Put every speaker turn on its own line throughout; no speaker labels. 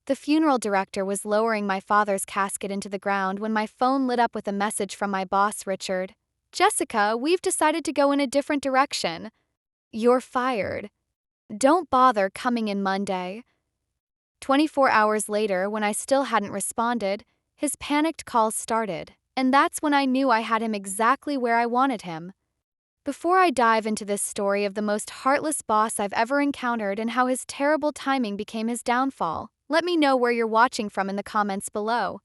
The funeral director was lowering my father's casket into the ground when my phone lit up with a message from my boss, Richard. "Jessica, we've decided to go in a different direction. You're fired. Don't bother coming in Monday." 24 hours later, when I still hadn't responded, his panicked calls started, and that's when I knew I had him exactly where I wanted him. Before I dive into this story of the most heartless boss I've ever encountered and how his terrible timing became his downfall, let me know where you're watching from in the comments below.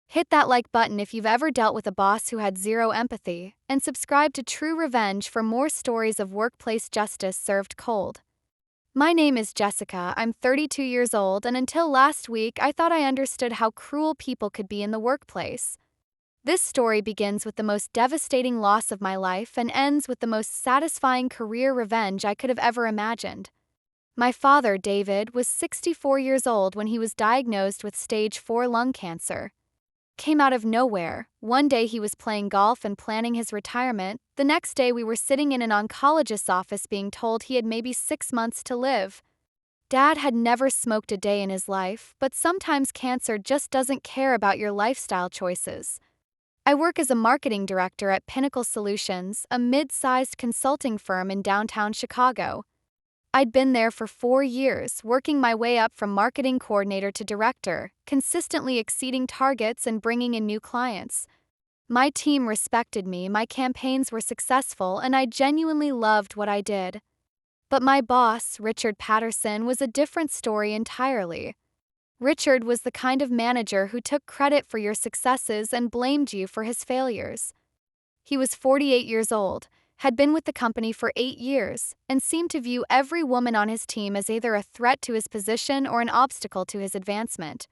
Hit that like button if you've ever dealt with a boss who had zero empathy, and subscribe to True Revenge for more stories of workplace justice served cold. My name is Jessica, I'm 32 years old, and until last week I thought I understood how cruel people could be in the workplace. This story begins with the most devastating loss of my life and ends with the most satisfying career revenge I could have ever imagined. My father, David, was 64 years old when he was diagnosed with stage 4 lung cancer. Came out of nowhere. One day he was playing golf and planning his retirement. The next day we were sitting in an oncologist's office being told he had maybe 6 months to live. Dad had never smoked a day in his life, but sometimes cancer just doesn't care about your lifestyle choices. I work as a marketing director at Pinnacle Solutions, a mid-sized consulting firm in downtown Chicago. I'd been there for 4 years, working my way up from marketing coordinator to director, consistently exceeding targets and bringing in new clients. My team respected me, my campaigns were successful, and I genuinely loved what I did. But my boss, Richard Patterson, was a different story entirely. Richard was the kind of manager who took credit for your successes and blamed you for his failures. He was 48 years old, had been with the company for 8 years, and seemed to view every woman on his team as either a threat to his position or an obstacle to his advancement.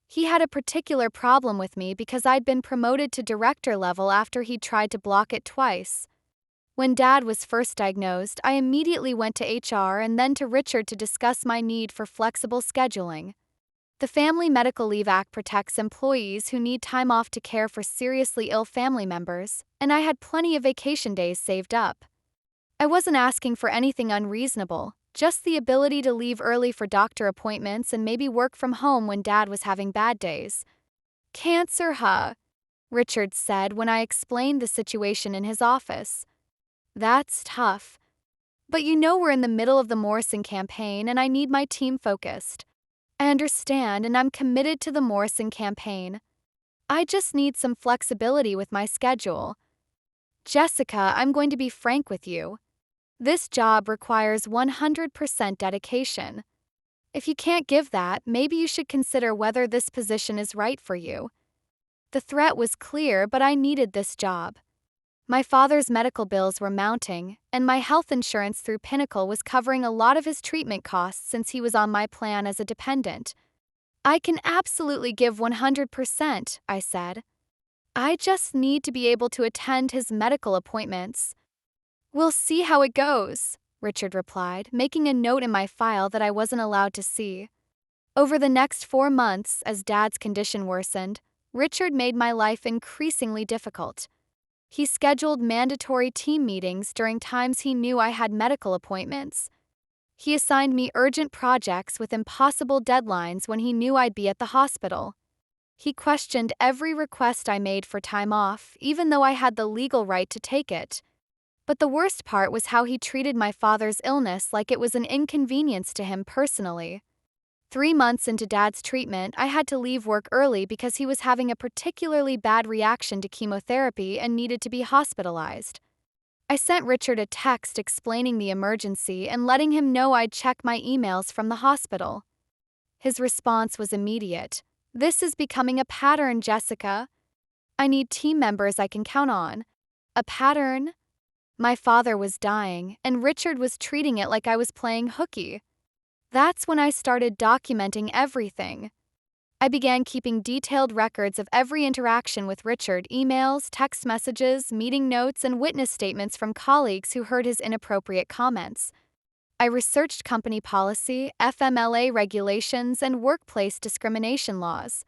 He had a particular problem with me because I'd been promoted to director level after he'd tried to block it twice. When Dad was first diagnosed, I immediately went to HR and then to Richard to discuss my need for flexible scheduling. The Family Medical Leave Act protects employees who need time off to care for seriously ill family members, and I had plenty of vacation days saved up. I wasn't asking for anything unreasonable, just the ability to leave early for doctor appointments and maybe work from home when Dad was having bad days. "Cancer, huh?" Richard said when I explained the situation in his office. "That's tough. But you know we're in the middle of the Morrison campaign and I need my team focused. I understand, and I'm committed to the Morrison campaign. I just need some flexibility with my schedule. Jessica, I'm going to be frank with you. This job requires 100% dedication. If you can't give that, maybe you should consider whether this position is right for you." The threat was clear, but I needed this job. My father's medical bills were mounting, and my health insurance through Pinnacle was covering a lot of his treatment costs since he was on my plan as a dependent. "I can absolutely give 100%, I said. "I just need to be able to attend his medical appointments." "We'll see how it goes," Richard replied, making a note in my file that I wasn't allowed to see. Over the next 4 months, as Dad's condition worsened, Richard made my life increasingly difficult. He scheduled mandatory team meetings during times he knew I had medical appointments. He assigned me urgent projects with impossible deadlines when he knew I'd be at the hospital. He questioned every request I made for time off, even though I had the legal right to take it. But the worst part was how he treated my father's illness like it was an inconvenience to him personally. 3 months into Dad's treatment, I had to leave work early because he was having a particularly bad reaction to chemotherapy and needed to be hospitalized. I sent Richard a text explaining the emergency and letting him know I'd check my emails from the hospital. His response was immediate. "This is becoming a pattern, Jessica. I need team members I can count on." A pattern? My father was dying, and Richard was treating it like I was playing hooky. That's when I started documenting everything. I began keeping detailed records of every interaction with Richard: emails, text messages, meeting notes, and witness statements from colleagues who heard his inappropriate comments. I researched company policy, FMLA regulations, and workplace discrimination laws.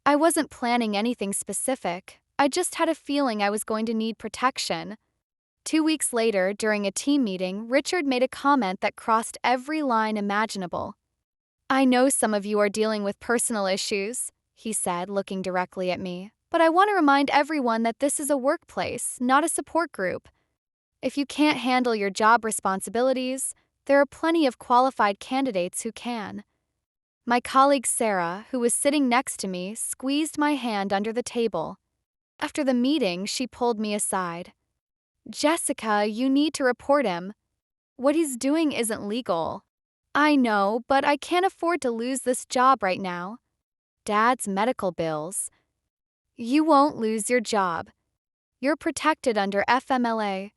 I wasn't planning anything specific, I just had a feeling I was going to need protection. 2 weeks later, during a team meeting, Richard made a comment that crossed every line imaginable. I know some of you are dealing with personal issues, he said, looking directly at me, but I want to remind everyone that this is a workplace, not a support group. If you can't handle your job responsibilities, there are plenty of qualified candidates who can. My colleague Sarah, who was sitting next to me, squeezed my hand under the table. After the meeting, she pulled me aside. Jessica, you need to report him. What he's doing isn't legal. I know, but I can't afford to lose this job right now. Dad's medical bills. You won't lose your job. You're protected under FMLA.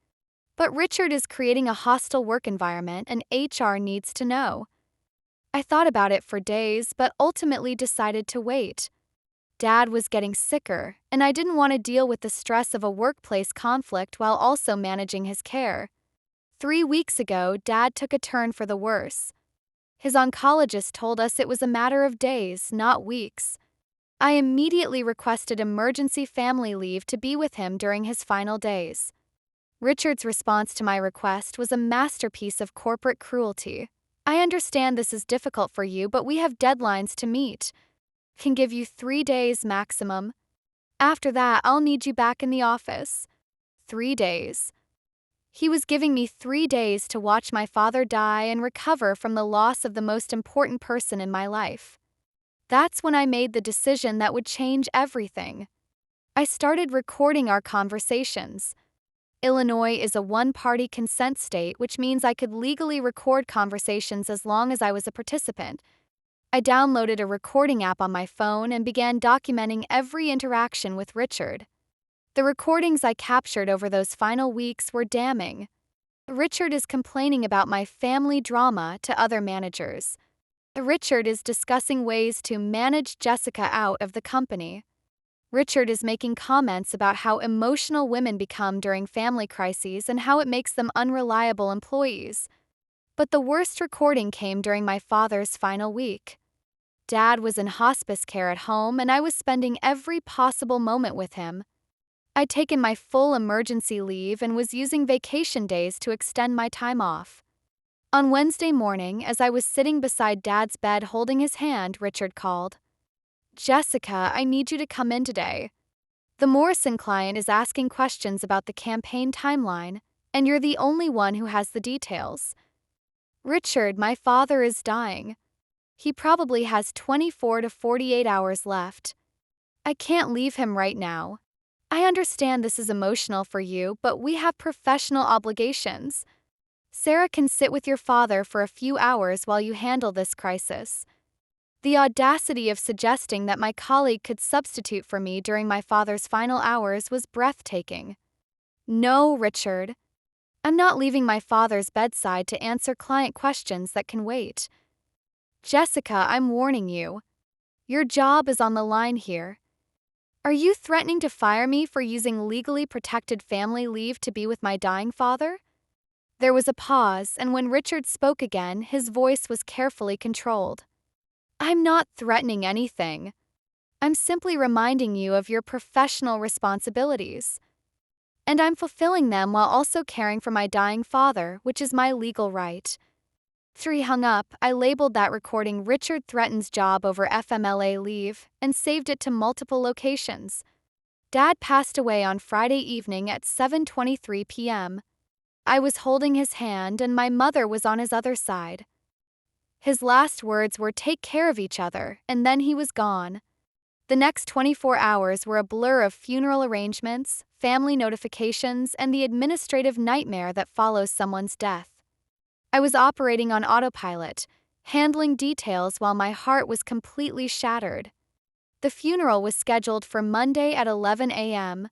But Richard is creating a hostile work environment and HR needs to know. I thought about it for days, but ultimately decided to wait. Dad was getting sicker, and I didn't want to deal with the stress of a workplace conflict while also managing his care. 3 weeks ago, Dad took a turn for the worse. His oncologist told us it was a matter of days, not weeks. I immediately requested emergency family leave to be with him during his final days. Richard's response to my request was a masterpiece of corporate cruelty. I understand this is difficult for you, but we have deadlines to meet. Can give you 3 days maximum. After that, I'll need you back in the office. 3 days. He was giving me 3 days to watch my father die and recover from the loss of the most important person in my life. That's when I made the decision that would change everything. I started recording our conversations. Illinois is a one-party consent state, which means I could legally record conversations as long as I was a participant. I downloaded a recording app on my phone and began documenting every interaction with Richard. The recordings I captured over those final weeks were damning. Richard is complaining about my family drama to other managers. Richard is discussing ways to manage Jessica out of the company. Richard is making comments about how emotional women become during family crises and how it makes them unreliable employees. But the worst recording came during my father's final week. Dad was in hospice care at home, and I was spending every possible moment with him. I'd taken my full emergency leave and was using vacation days to extend my time off. On Wednesday morning, as I was sitting beside Dad's bed holding his hand, Richard called. Jessica, I need you to come in today. The Morrison client is asking questions about the campaign timeline, and you're the only one who has the details. Richard, my father is dying. He probably has 24 to 48 hours left. I can't leave him right now. I understand this is emotional for you, but we have professional obligations. Sarah can sit with your father for a few hours while you handle this crisis. The audacity of suggesting that my colleague could substitute for me during my father's final hours was breathtaking. No, Richard. I'm not leaving my father's bedside to answer client questions that can wait. Jessica, I'm warning you. Your job is on the line here. Are you threatening to fire me for using legally protected family leave to be with my dying father? There was a pause, and when Richard spoke again, his voice was carefully controlled. I'm not threatening anything. I'm simply reminding you of your professional responsibilities. And I'm fulfilling them while also caring for my dying father, which is my legal right. After he hung up, I labeled that recording Richard Threatens Job over FMLA Leave and saved it to multiple locations. Dad passed away on Friday evening at 7:23 p.m. I was holding his hand and my mother was on his other side. His last words were, "Take care of each other," and then he was gone. The next 24 hours were a blur of funeral arrangements, family notifications, and the administrative nightmare that follows someone's death. I was operating on autopilot, handling details while my heart was completely shattered. The funeral was scheduled for Monday at 11 a.m.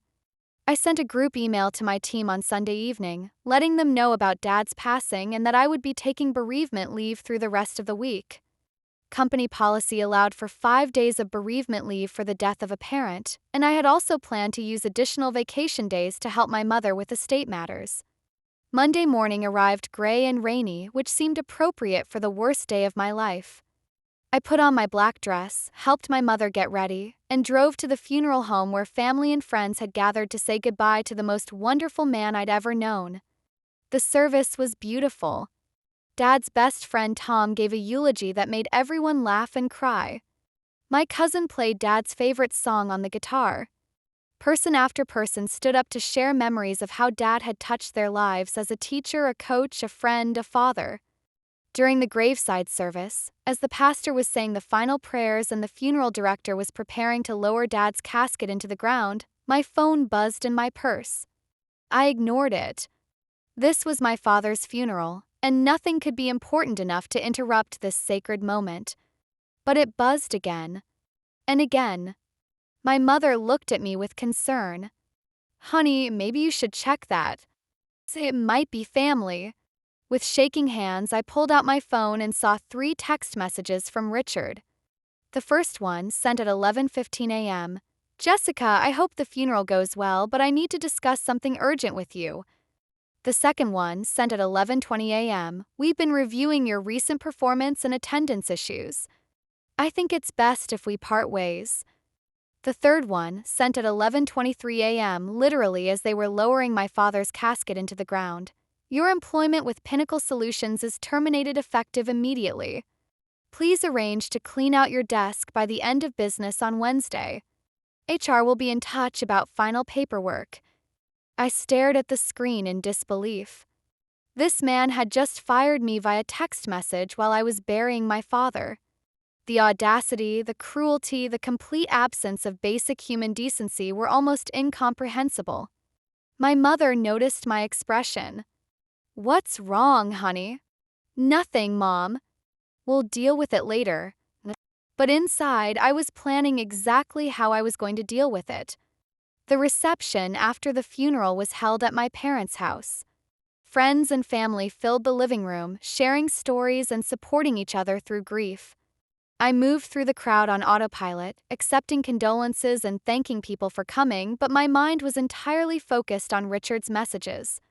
I sent a group email to my team on Sunday evening, letting them know about Dad's passing and that I would be taking bereavement leave through the rest of the week. Company policy allowed for 5 days of bereavement leave for the death of a parent, and I had also planned to use additional vacation days to help my mother with estate matters. Monday morning arrived gray and rainy, which seemed appropriate for the worst day of my life. I put on my black dress, helped my mother get ready, and drove to the funeral home where family and friends had gathered to say goodbye to the most wonderful man I'd ever known. The service was beautiful. Dad's best friend Tom gave a eulogy that made everyone laugh and cry. My cousin played Dad's favorite song on the guitar. Person after person stood up to share memories of how Dad had touched their lives as a teacher, a coach, a friend, a father. During the graveside service, as the pastor was saying the final prayers and the funeral director was preparing to lower Dad's casket into the ground, my phone buzzed in my purse. I ignored it. This was my father's funeral, and nothing could be important enough to interrupt this sacred moment. But it buzzed again. And again. My mother looked at me with concern. "Honey, maybe you should check that. Say it might be family." With shaking hands, I pulled out my phone and saw 3 text messages from Richard. The first one, sent at 11:15 a.m. "Jessica, I hope the funeral goes well, but I need to discuss something urgent with you." The second one, sent at 11:20 a.m. "We've been reviewing your recent performance and attendance issues. I think it's best if we part ways." The third one, sent at 11:23 a.m., literally as they were lowering my father's casket into the ground. "Your employment with Pinnacle Solutions is terminated effective immediately. Please arrange to clean out your desk by the end of business on Wednesday. HR will be in touch about final paperwork." I stared at the screen in disbelief. This man had just fired me via text message while I was burying my father. The audacity, the cruelty, the complete absence of basic human decency were almost incomprehensible. My mother noticed my expression. "What's wrong, honey?" "Nothing, Mom. We'll deal with it later." But inside, I was planning exactly how I was going to deal with it. The reception after the funeral was held at my parents' house. Friends and family filled the living room, sharing stories and supporting each other through grief. I moved through the crowd on autopilot, accepting condolences and thanking people for coming, but my mind was entirely focused on Richard's messages.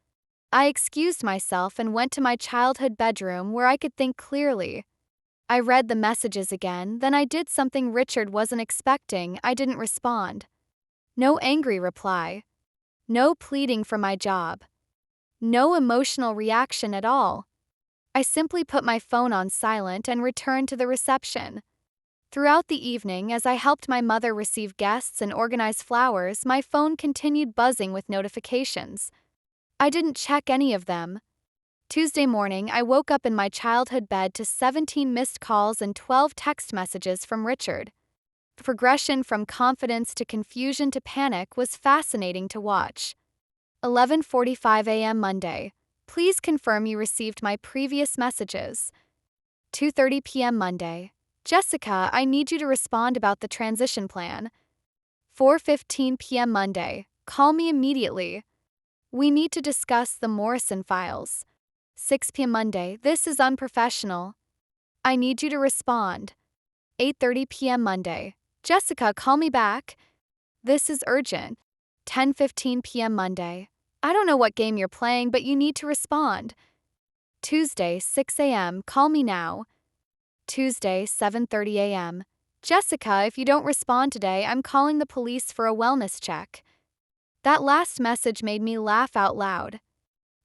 I excused myself and went to my childhood bedroom where I could think clearly. I read the messages again, then I did something Richard wasn't expecting. I didn't respond. No angry reply. No pleading for my job. No emotional reaction at all. I simply put my phone on silent and returned to the reception. Throughout the evening, as I helped my mother receive guests and organize flowers, my phone continued buzzing with notifications. I didn't check any of them. Tuesday morning, I woke up in my childhood bed to 17 missed calls and 12 text messages from Richard. The progression from confidence to confusion to panic was fascinating to watch. 11:45 a.m. Monday. "Please confirm you received my previous messages." 2:30 p.m. Monday. "Jessica, I need you to respond about the transition plan." 4:15 p.m. Monday. "Call me immediately. We need to discuss the Morrison files." 6 p.m. Monday. "This is unprofessional. I need you to respond." 8:30 p.m. Monday. "Jessica, call me back. This is urgent." 10:15 p.m. Monday. "I don't know what game you're playing, but you need to respond." Tuesday, 6 a.m. "Call me now." Tuesday, 7:30 a.m. "Jessica, if you don't respond today, I'm calling the police for a wellness check." That last message made me laugh out loud.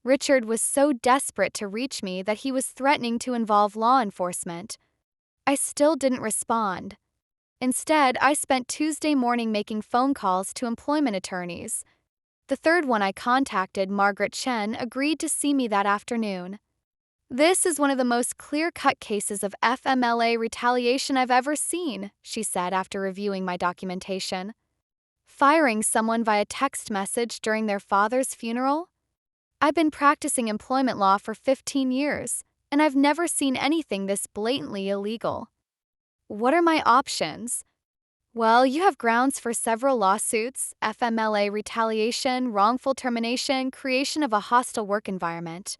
Richard was so desperate to reach me that he was threatening to involve law enforcement. I still didn't respond. Instead, I spent Tuesday morning making phone calls to employment attorneys. The third one I contacted, Margaret Chen, agreed to see me that afternoon. "This is one of the most clear-cut cases of FMLA retaliation I've ever seen," she said after reviewing my documentation. "Firing someone via text message during their father's funeral? I've been practicing employment law for 15 years, and I've never seen anything this blatantly illegal. What are my options?" "Well, you have grounds for several lawsuits: FMLA retaliation, wrongful termination, creation of a hostile work environment.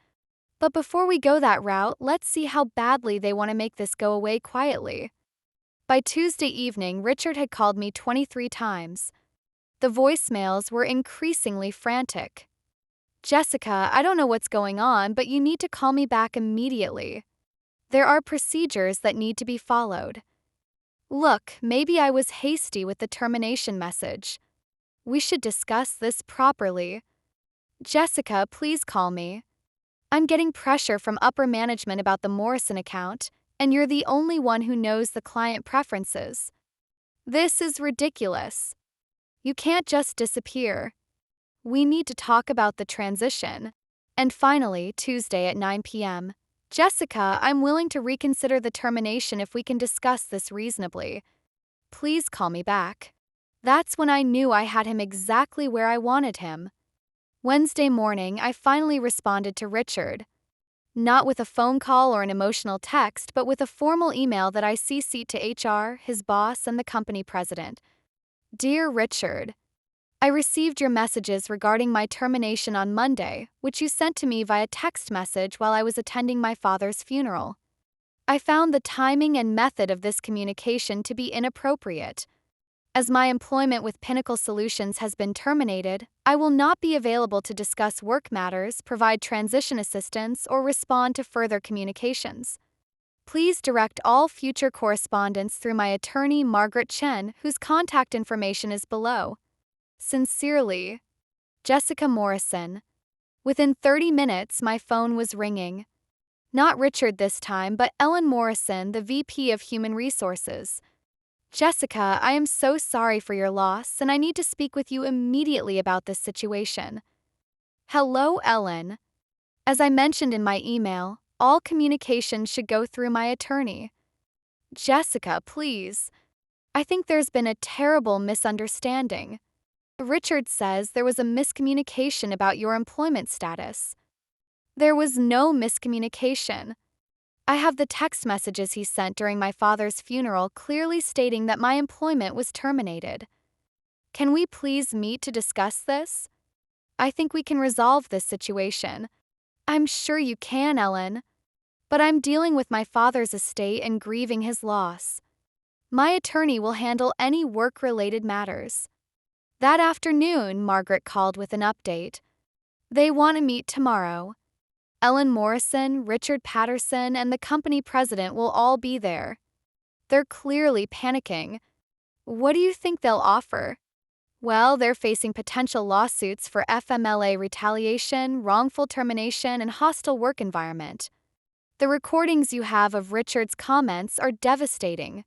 But before we go that route, let's see how badly they want to make this go away quietly." By Tuesday evening, Richard had called me 23 times. The voicemails were increasingly frantic. "Jessica, I don't know what's going on, but you need to call me back immediately. There are procedures that need to be followed. Look, maybe I was hasty with the termination message. We should discuss this properly. Jessica, please call me." I'm getting pressure from upper management about the Morrison account, and you're the only one who knows the client preferences. This is ridiculous. You can't just disappear. We need to talk about the transition. And finally, Tuesday at 9 p.m. Jessica, I'm willing to reconsider the termination if we can discuss this reasonably. Please call me back. That's when I knew I had him exactly where I wanted him. Wednesday morning, I finally responded to Richard. Not with a phone call or an emotional text, but with a formal email that I CC'd to HR, his boss, and the company president. Dear Richard, I received your messages regarding my termination on Monday, which you sent to me via text message while I was attending my father's funeral. I found the timing and method of this communication to be inappropriate. As my employment with Pinnacle Solutions has been terminated, I will not be available to discuss work matters, provide transition assistance, or respond to further communications. Please direct all future correspondence through my attorney, Margaret Chen, whose contact information is below. Sincerely, Jessica Morrison. Within 30 minutes, my phone was ringing. Not Richard this time, but Ellen Morrison, the VP of Human Resources. Jessica, I am so sorry for your loss, and I need to speak with you immediately about this situation. Hello, Ellen. As I mentioned in my email, all communication should go through my attorney. Jessica, please. I think there's been a terrible misunderstanding. Richard says there was a miscommunication about your employment status. There was no miscommunication. I have the text messages he sent during my father's funeral clearly stating that my employment was terminated. Can we please meet to discuss this? I think we can resolve this situation. I'm sure you can, Ellen. But I'm dealing with my father's estate and grieving his loss. My attorney will handle any work-related matters. That afternoon, Margaret called with an update. They want to meet tomorrow. Ellen Morrison, Richard Patterson, and the company president will all be there. They're clearly panicking. What do you think they'll offer? Well, they're facing potential lawsuits for FMLA retaliation, wrongful termination, and hostile work environment. The recordings you have of Richard's comments are devastating.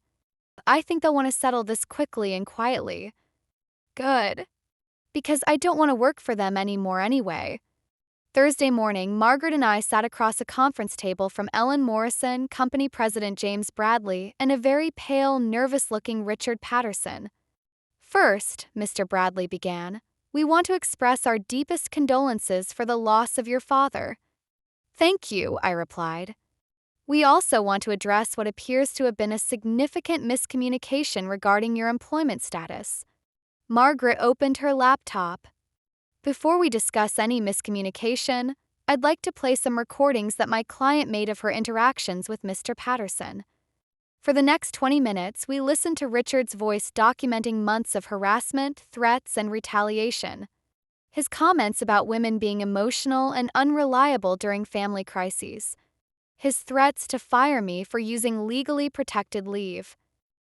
I think they'll want to settle this quickly and quietly. Good. Because I don't want to work for them anymore anyway. Thursday morning, Margaret and I sat across a conference table from Ellen Morrison, company president James Bradley, and a very pale, nervous-looking Richard Patterson. First, Mr. Bradley began, we want to express our deepest condolences for the loss of your father. Thank you, I replied. We also want to address what appears to have been a significant miscommunication regarding your employment status. Margaret opened her laptop. Before we discuss any miscommunication, I'd like to play some recordings that my client made of her interactions with Mr. Patterson. For the next 20 minutes, we listened to Richard's voice documenting months of harassment, threats, and retaliation. His comments about women being emotional and unreliable during family crises. His threats to fire me for using legally protected leave.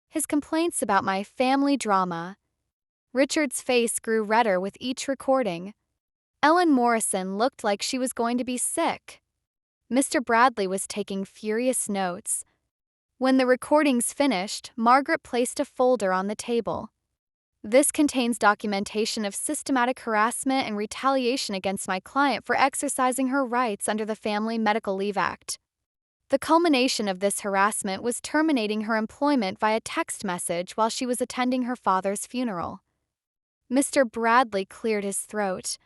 His complaints about my family drama. Richard's face grew redder with each recording. Ellen Morrison looked like she was going to be sick. Mr. Bradley was taking furious notes. When the recordings finished, Margaret placed a folder on the table. This contains documentation of systematic harassment and retaliation against my client for exercising her rights under the Family Medical Leave Act. The culmination of this harassment was terminating her employment via text message while she was attending her father's funeral. Mr. Bradley cleared his throat.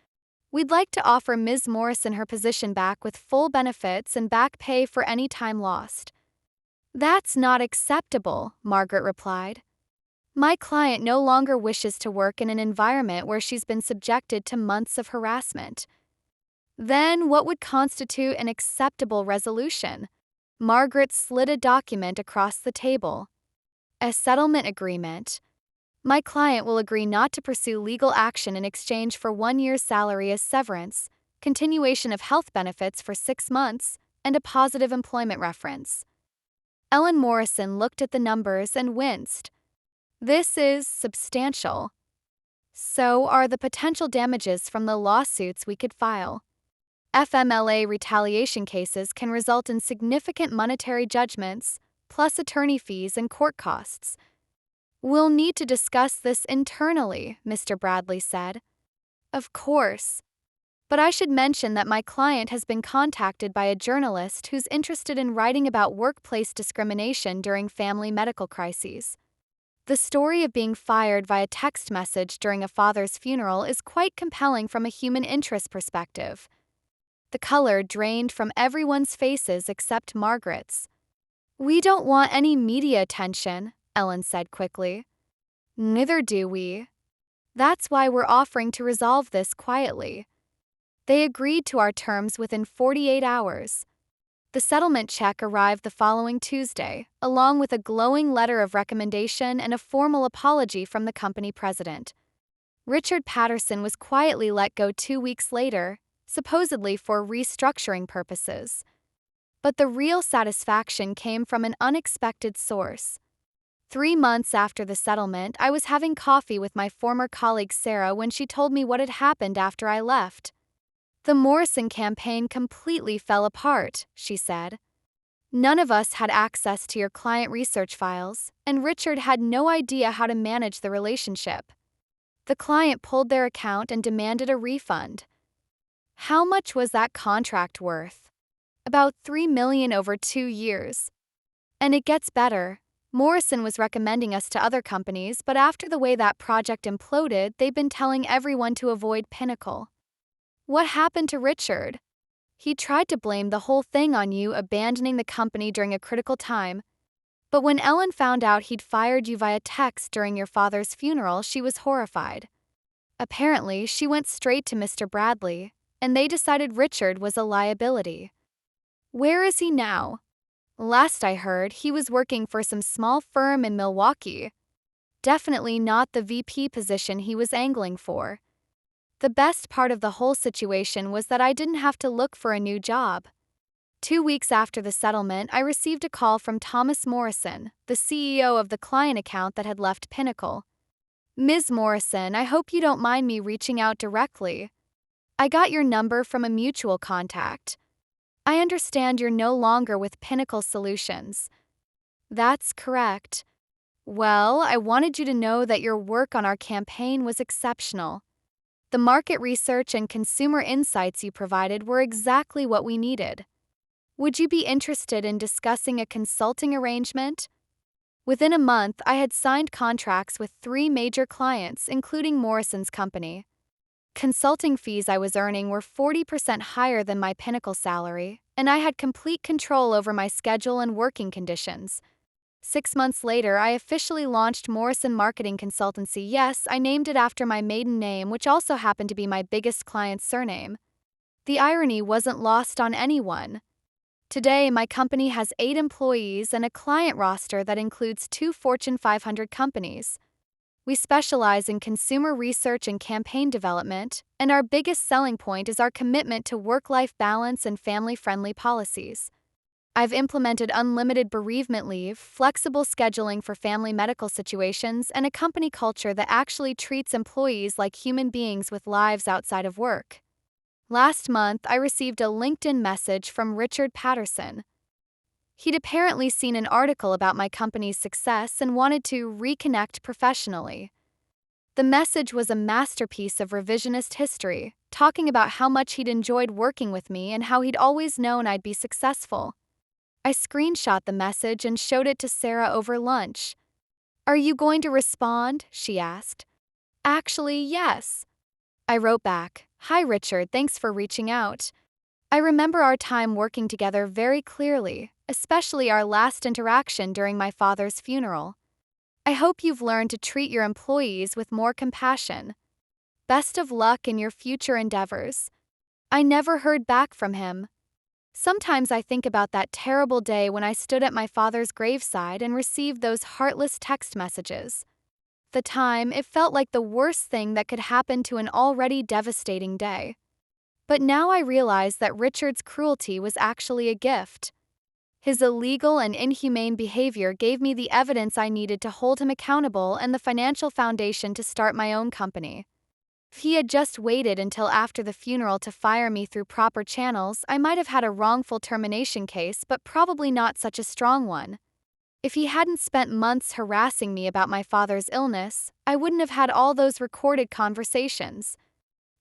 We'd like to offer Ms. Morrison her position back with full benefits and back pay for any time lost. That's not acceptable, Margaret replied. My client no longer wishes to work in an environment where she's been subjected to months of harassment. Then what would constitute an acceptable resolution? Margaret slid a document across the table. A settlement agreement. My client will agree not to pursue legal action in exchange for 1 year's salary as severance, continuation of health benefits for 6 months, and a positive employment reference. Ellen Morrison looked at the numbers and winced. This is substantial. So are the potential damages from the lawsuits we could file. FMLA retaliation cases can result in significant monetary judgments, plus attorney fees and court costs. We'll need to discuss this internally, Mr. Bradley said. Of course. But I should mention that my client has been contacted by a journalist who's interested in writing about workplace discrimination during family medical crises. The story of being fired via text message during a father's funeral is quite compelling from a human interest perspective. The color drained from everyone's faces except Margaret's. We don't want any media attention, Ellen said quickly. Neither do we. That's why we're offering to resolve this quietly. They agreed to our terms within 48 hours. The settlement check arrived the following Tuesday, along with a glowing letter of recommendation and a formal apology from the company president. Richard Patterson was quietly let go 2 weeks later, supposedly for restructuring purposes. But the real satisfaction came from an unexpected source. 3 months after the settlement, I was having coffee with my former colleague Sarah when she told me what had happened after I left. The Morrison campaign completely fell apart, she said. None of us had access to your client research files, and Richard had no idea how to manage the relationship. The client pulled their account and demanded a refund. How much was that contract worth? About $3 million over 2 years. And it gets better. Morrison was recommending us to other companies, but after the way that project imploded, they've been telling everyone to avoid Pinnacle. What happened to Richard? He tried to blame the whole thing on you abandoning the company during a critical time. But when Ellen found out he'd fired you via text during your father's funeral, she was horrified. Apparently, she went straight to Mr. Bradley, and they decided Richard was a liability. Where is he now? Last I heard, he was working for some small firm in Milwaukee. Definitely not the VP position he was angling for. The best part of the whole situation was that I didn't have to look for a new job. 2 weeks after the settlement, I received a call from Thomas Morrison, the CEO of the client account that had left Pinnacle. Ms. Morrison, I hope you don't mind me reaching out directly. I got your number from a mutual contact. I understand you're no longer with Pinnacle Solutions. That's correct. Well, I wanted you to know that your work on our campaign was exceptional. The market research and consumer insights you provided were exactly what we needed. Would you be interested in discussing a consulting arrangement? Within a month, I had signed contracts with 3 major clients, including Morrison's company. Consulting fees I was earning were 40% higher than my Pinnacle salary, and I had complete control over my schedule and working conditions. 6 months later, I officially launched Morrison Marketing Consultancy. Yes, I named it after my maiden name, which also happened to be my biggest client's surname. The irony wasn't lost on anyone. Today, my company has 8 employees and a client roster that includes 2 Fortune 500 companies. We specialize in consumer research and campaign development, and our biggest selling point is our commitment to work-life balance and family-friendly policies. I've implemented unlimited bereavement leave, flexible scheduling for family medical situations, and a company culture that actually treats employees like human beings with lives outside of work. Last month, I received a LinkedIn message from Richard Patterson. He'd apparently seen an article about my company's success and wanted to reconnect professionally. The message was a masterpiece of revisionist history, talking about how much he'd enjoyed working with me and how he'd always known I'd be successful. I screenshot the message and showed it to Sarah over lunch. Are you going to respond? She asked. Actually, yes. I wrote back, Hi Richard, thanks for reaching out. I remember our time working together very clearly, especially our last interaction during my father's funeral. I hope you've learned to treat your employees with more compassion. Best of luck in your future endeavors. I never heard back from him. Sometimes I think about that terrible day when I stood at my father's graveside and received those heartless text messages. At the time, it felt like the worst thing that could happen to an already devastating day. But now I realize that Richard's cruelty was actually a gift. His illegal and inhumane behavior gave me the evidence I needed to hold him accountable and the financial foundation to start my own company. If he had just waited until after the funeral to fire me through proper channels, I might have had a wrongful termination case, but probably not such a strong one. If he hadn't spent months harassing me about my father's illness, I wouldn't have had all those recorded conversations.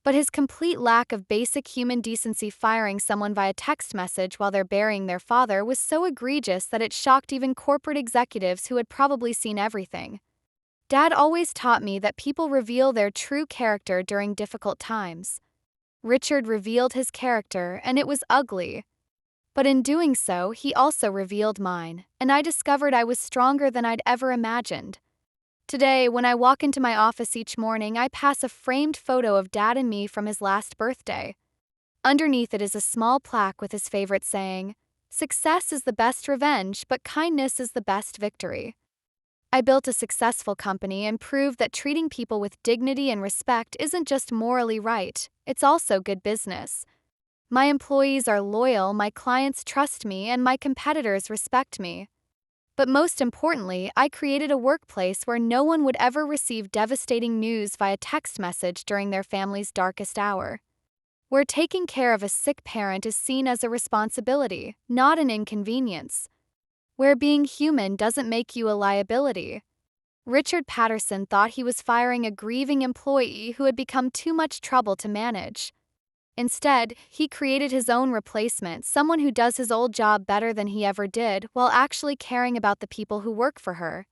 But his complete lack of basic human decency, firing someone via text message while they're burying their father, was so egregious that it shocked even corporate executives who had probably seen everything. Dad always taught me that people reveal their true character during difficult times. Richard revealed his character, and it was ugly. But in doing so, he also revealed mine, and I discovered I was stronger than I'd ever imagined. Today, when I walk into my office each morning, I pass a framed photo of Dad and me from his last birthday. Underneath it is a small plaque with his favorite saying, "Success is the best revenge, but kindness is the best victory." I built a successful company and proved that treating people with dignity and respect isn't just morally right, it's also good business. My employees are loyal, my clients trust me, and my competitors respect me. But most importantly, I created a workplace where no one would ever receive devastating news via text message during their family's darkest hour. Where taking care of a sick parent is seen as a responsibility, not an inconvenience. Where being human doesn't make you a liability. Richard Patterson thought he was firing a grieving employee who had become too much trouble to manage. Instead, he created his own replacement, someone who does his old job better than he ever did while actually caring about the people who work for her.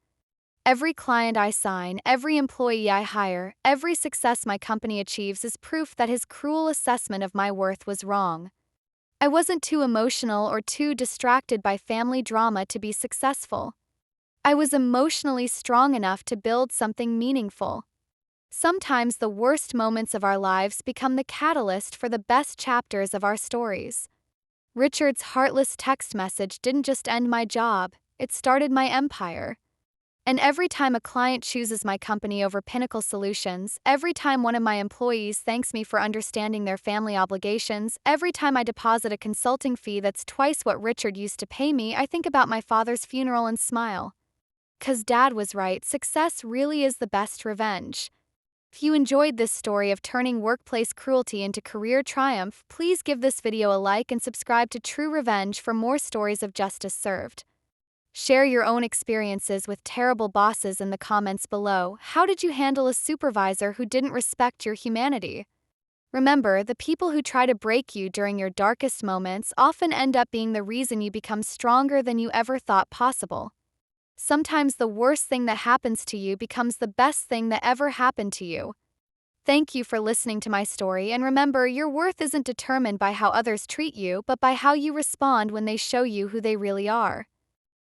Every client I sign, every employee I hire, every success my company achieves is proof that his cruel assessment of my worth was wrong. I wasn't too emotional or too distracted by family drama to be successful. I was emotionally strong enough to build something meaningful. Sometimes the worst moments of our lives become the catalyst for the best chapters of our stories. Richard's heartless text message didn't just end my job, it started my empire. And every time a client chooses my company over Pinnacle Solutions, every time one of my employees thanks me for understanding their family obligations, every time I deposit a consulting fee that's twice what Richard used to pay me, I think about my father's funeral and smile. 'Cause Dad was right, success really is the best revenge. If you enjoyed this story of turning workplace cruelty into career triumph, please give this video a like and subscribe to True Revenge for more stories of justice served. Share your own experiences with terrible bosses in the comments below. How did you handle a supervisor who didn't respect your humanity? Remember, the people who try to break you during your darkest moments often end up being the reason you become stronger than you ever thought possible. Sometimes the worst thing that happens to you becomes the best thing that ever happened to you. Thank you for listening to my story, and remember, your worth isn't determined by how others treat you, but by how you respond when they show you who they really are.